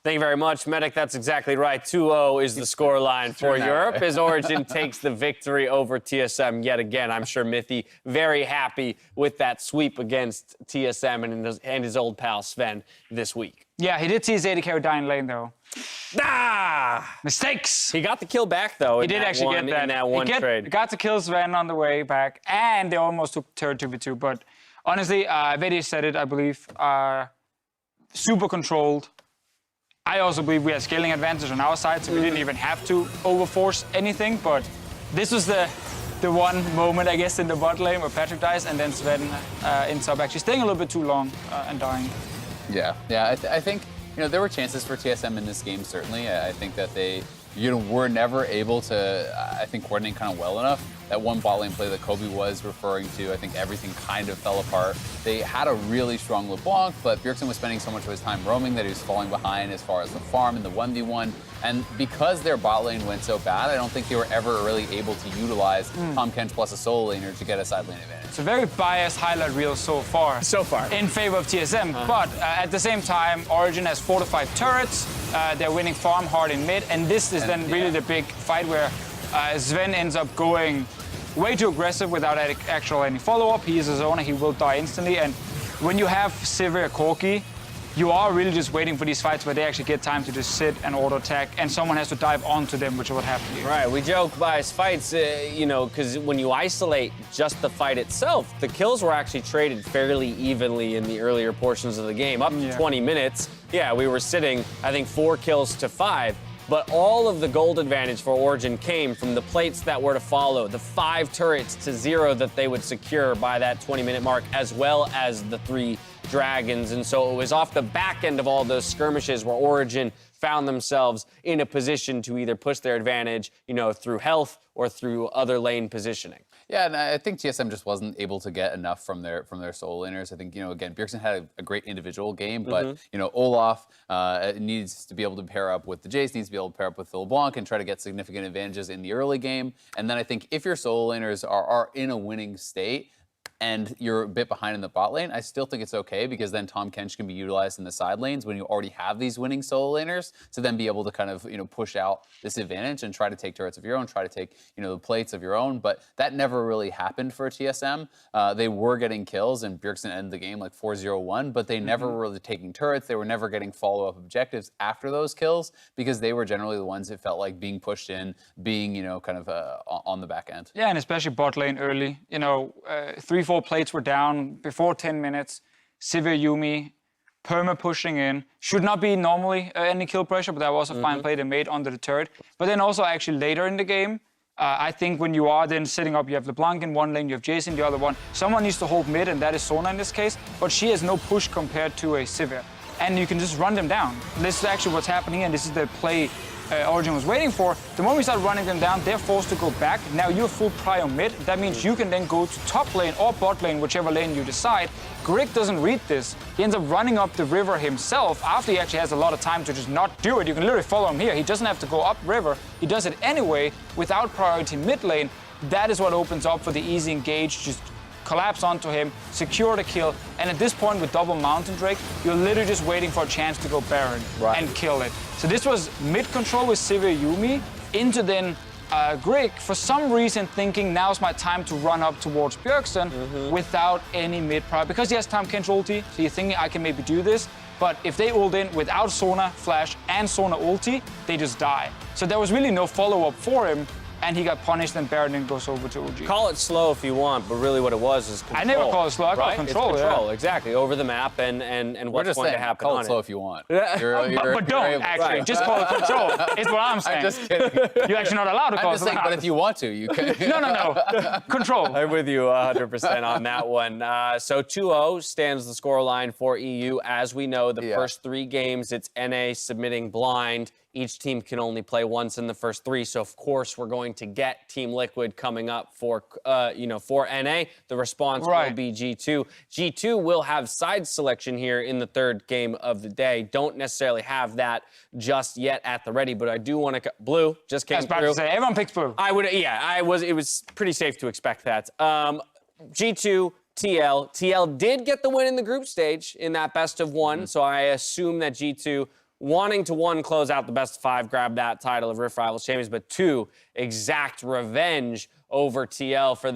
Thank you very much, Medic. That's exactly right. 2-0 is the scoreline for Europe as Origen takes the victory over TSM yet again. I'm sure Mithy very happy with that sweep against TSM and his old pal Sven this week. Yeah, he did see his AD carry down lane, though. Mistakes! He got the kill back, though. He did actually get that. In that one trade. Got to kill Sven on the way back, and they almost took turret 2v2. But honestly, Vedi said it, I believe, super controlled. I also believe we had scaling advantage on our side, so we didn't even have to overforce anything. But this was the one moment, I guess, in the bot lane where Patrick dies, and then Sven ends up actually staying a little bit too long and dying. Yeah. I think there were chances for TSM in this game. Certainly, I think that they were never able to, I think, coordinate kind of well enough. that one bot lane play that Kobe was referring to, I think everything kind of fell apart. They had a really strong LeBlanc, but Bjergsen was spending so much of his time roaming that he was falling behind as far as the farm and the 1v1. And because their bot lane went so bad, I don't think they were ever really able to utilize Tom Kench plus a solo laner to get a side lane advantage. It's a very biased highlight reel so far. In favor of TSM. But at the same time, Origen has 4 to 5 turrets. They're winning farm hard in mid. And this is then really the big fight where Sven ends up going way too aggressive without any follow-up. He is a zoner. He will die instantly. And when you have Sivir Corki, you are really just waiting for these fights where they actually get time to just sit and auto-attack, and someone has to dive onto them, which is what happened here. Right, we joke bias fights, you know, because when you isolate just the fight itself, the kills were actually traded fairly evenly in the earlier portions of the game. Up to 20 minutes, we were sitting, I think, 4 kills to 5. But all of the gold advantage for Origen came from the plates that were to follow, the 5 turrets to 0 that they would secure by that 20-minute mark, as well as the 3 dragons. And so it was off the back end of all those skirmishes where Origen found themselves in a position to either push their advantage, you know, through health or through other lane positioning. Yeah, and I think TSM just wasn't able to get enough from their solo laners. I think, you know, again, Bjergsen had a great individual game, but, you know, Olaf needs to be able to pair up with the Jace, needs to be able to pair up with the LeBlanc and try to get significant advantages in the early game. And then I think if your solo laners are in a winning state, and you're a bit behind in the bot lane, I still think it's okay because then Tom Kench can be utilized in the side lanes when you already have these winning solo laners to then be able to kind of, you know, push out this advantage and try to take turrets of your own, try to take, you know, the plates of your own. But that never really happened for TSM. They were getting kills and Bjergsen ended the game like 4-0-1, but they never were really taking turrets. They were never getting follow-up objectives after those kills because they were generally the ones that felt like being pushed in, being, you know, kind of on the back end. Yeah, and especially bot lane early. You know, 3-4 plates were down before 10 minutes. Sivir Yuumi, perma pushing in. Should not be normally any kill pressure, but that was a fine play they made under the turret. But then also actually later in the game, I think when you are then setting up, you have LeBlanc in one lane, you have Jace in the other one. Someone needs to hold mid, and that is Sona in this case. But she has no push compared to a Sivir. And you can just run them down. This is actually what's happening, and this is the play Origen was waiting for. The moment we start running them down, they're forced to go back. Now you're full prio mid. That means you can then go to top lane or bot lane, whichever lane you decide. Grick doesn't read this. He ends up running up the river himself after he actually has a lot of time to just not do it. You can literally follow him here. He doesn't have to go up river. He does it anyway without priority mid lane. That is what opens up for the easy engage. Just collapse onto him, secure the kill, and at this point with double Mountain Drake, you're literally just waiting for a chance to go Baron and kill it. So this was mid control with Sivir Yuumi into then Grick, for some reason thinking now's my time to run up towards Bjergsen without any mid prior, because he has Tahm Kench ulti, so you're thinking I can maybe do this, but if they ult in without Sona Flash and Sona ulti, they just die. So there was really no follow-up for him, and he got punished, and Baron then goes over to OG. Call it slow if you want, but really what it was is control. I never call it slow, I call it control. It's control, exactly, over the map and what's going to happen call on it slow it. if you want. But don't, actually. Just call it control, is what I'm saying. I'm just kidding. You're actually not allowed to call I'm it just saying, but if you want to, you can. No. Control. I'm with you 100% on that one. So 2-0 stands the scoreline for EU. As we know, the first 3 games, it's NA submitting blind. Each team can only play once in the first 3, so of course we're going to get Team Liquid coming up for, for NA. The response will be G2. G2 will have side selection here in the 3rd game of the day. Don't necessarily have that just yet at the ready, but I do want to. Blue just came through. To say, everyone picks Blue. It was pretty safe to expect that. G2. TL did get the win in the group stage in that best of 1, so I assume that G2 wanting to 1, close out the best of 5, grab that title of Rift Rivals Champions, but 2, exact revenge over TL for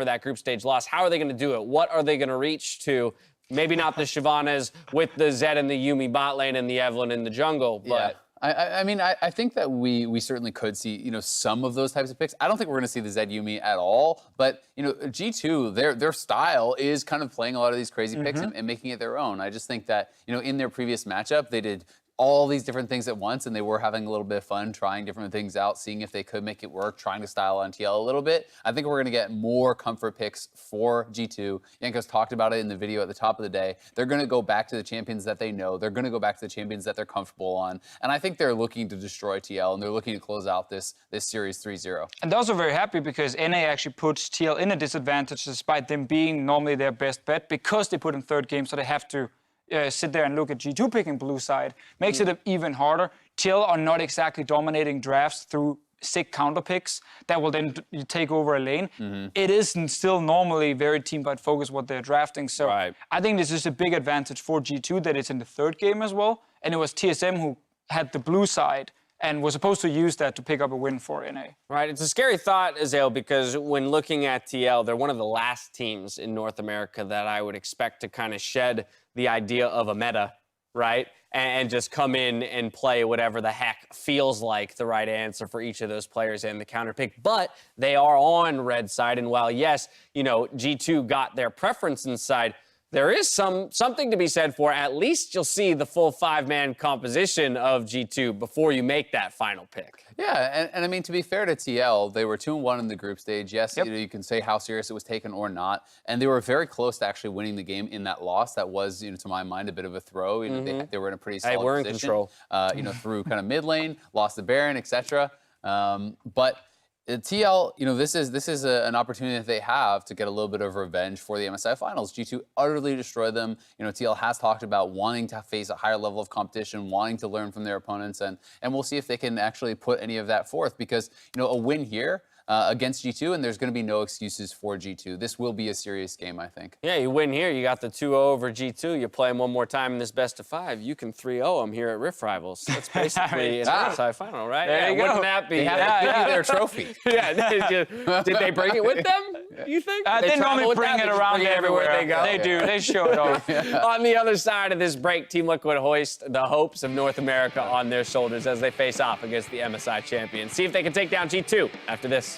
that group stage loss. How are they going to do it? What are they going to reach to? Maybe not the Shyvanas with the Zed and the Yuumi bot lane and the Evelynn in the jungle, but... I mean, I think that we certainly could see, you know, some of those types of picks. I don't think we're going to see the Zed Yuumi at all, but, you know, G2, their style is kind of playing a lot of these crazy picks and making it their own. I just think that, you know, in their previous matchup, they did all these different things at once, and they were having a little bit of fun trying different things out, seeing if they could make it work, trying to style on TL a little bit. I think we're going to get more comfort picks for G2. Jankos talked about it in the video at the top of the day. They're going to go back to the champions that they know. They're going to go back to the champions that they're comfortable on. And I think they're looking to destroy TL, and they're looking to close out this series 3-0. And they're also very happy because NA actually puts TL in a disadvantage despite them being normally their best bet because they put in third game, so they have to sit there and look at G2 picking blue side. Makes it even harder. TL are not exactly dominating drafts through sick counter picks that will then take over a lane. It isn't still normally very team fight focused what they're drafting. So I think this is a big advantage for G2 that it's in the third game as well. And it was TSM who had the blue side and was supposed to use that to pick up a win for NA. Right, it's a scary thought, Azale, because when looking at TL, they're one of the last teams in North America that I would expect to kind of shed the idea of a meta, right? And just come in and play whatever the heck feels like the right answer for each of those players and the counter pick. But they are on red side, and while, yes, you know, G2 got their preference inside, there is something to be said for at least you'll see the full 5-man composition of G2 before you make that final pick. Yeah, and I mean, to be fair to TL, they were 2-1 in the group stage. Yes, you know, you can say how serious it was taken or not, and they were very close to actually winning the game in that loss. That was, you know, to my mind, a bit of a throw. You know, they were in a pretty solid we're in position. control. You know, through kind of mid lane, lost the Baron, etc. But TL, you know, this is an opportunity that they have to get a little bit of revenge for the MSI finals. G2 utterly destroyed them. You know, TL has talked about wanting to face a higher level of competition, wanting to learn from their opponents, and we'll see if they can actually put any of that forth because, you know, a win here against G2, and there's going to be no excuses for G2. This will be a serious game, I think. Yeah, you win here, you got the 2-0 over G2. You play them one more time in this best of 5. You can 3-0 them here at Rift Rivals. That's basically an MSI final, right? There you go. Wouldn't that be? They have to give you their trophy. Yeah, did they bring it with them, you think? They travel normally with bring that? it They just around bring it everywhere they go. They do. They show it off. On the other side of this break, Team Liquid hoist the hopes of North America on their shoulders as they face off against the MSI champions. See if they can take down G2 after this.